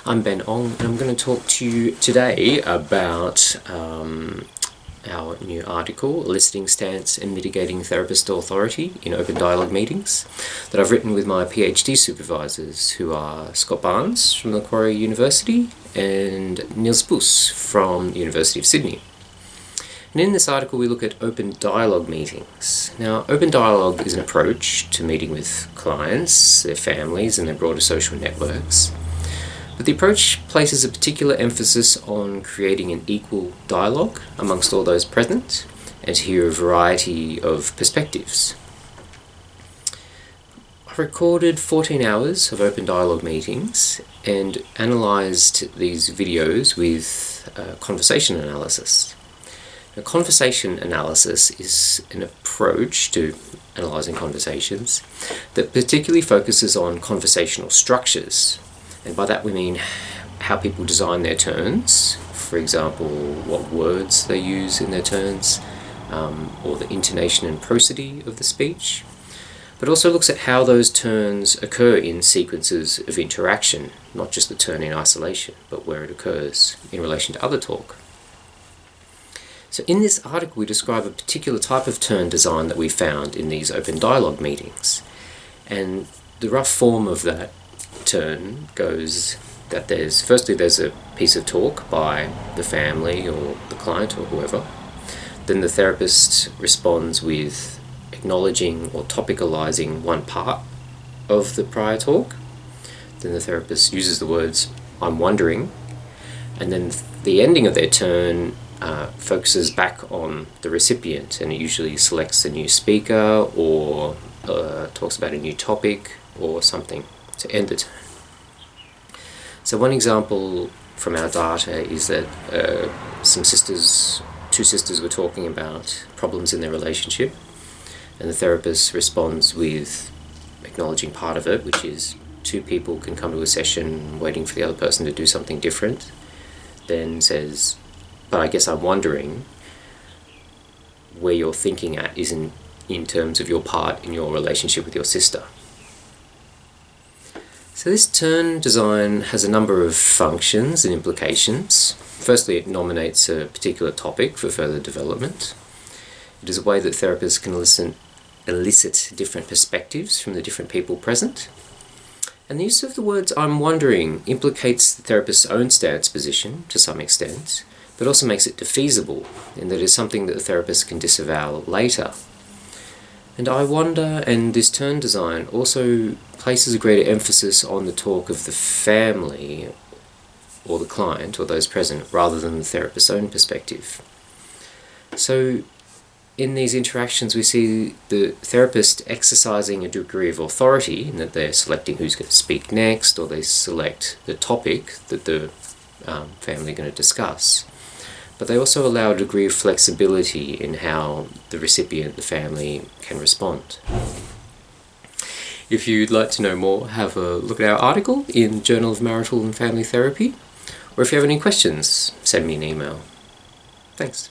I'm Ben Ong, and I'm going to talk to you today about our new article, Eliciting Stance and Mitigating Therapist Authority in Open Dialogue Meetings, that I've written with my PhD supervisors, who are Scott Barnes from Macquarie University and Niels Boos from the University of Sydney. And in this article we look at open dialogue meetings. Now, open dialogue is an approach to meeting with clients, their families and their broader social networks. But the approach places a particular emphasis on creating an equal dialogue amongst all those present and to hear a variety of perspectives. I recorded 14 hours of open dialogue meetings and analysed these videos with conversation analysis. Now, conversation analysis is an approach to analysing conversations that particularly focuses on conversational structures. And by that we mean how people design their turns, for example, what words they use in their turns, or the intonation and prosody of the speech, but also looks at how those turns occur in sequences of interaction, not just the turn in isolation, but where it occurs in relation to other talk. So in this article we describe a particular type of turn design that we found in these open dialogue meetings. And the rough form of that turn goes that there's a piece of talk by the family or the client or whoever. Then the therapist responds with acknowledging or topicalizing one part of the prior talk. Then the therapist uses the words, "I'm wondering," and then the ending of their turn focuses back on the recipient, and it usually selects a new speaker or talks about a new topic or something to end the turn. So one example from our data is that two sisters were talking about problems in their relationship, and the therapist responds with acknowledging part of it, which is two people can come to a session waiting for the other person to do something different, then says, "But I guess I'm wondering where you're thinking at is in terms of your part in your relationship with your sister." So this turn design has a number of functions and implications. Firstly, it nominates a particular topic for further development. It is a way that therapists can elicit different perspectives from the different people present. And the use of the words "I'm wondering" implicates the therapist's own stance position to some extent, but also makes it defeasible, in that it is something that the therapist can disavow later. And "I wonder" and this turn design also places a greater emphasis on the talk of the family or the client or those present rather than the therapist's own perspective. So in these interactions we see the therapist exercising a degree of authority in that they're selecting who's going to speak next, or they select the topic that the family are going to discuss. But they also allow a degree of flexibility in how the recipient, the family, can respond. If you'd like to know more, have a look at our article in Journal of Marital and Family Therapy, or if you have any questions, send me an email. Thanks.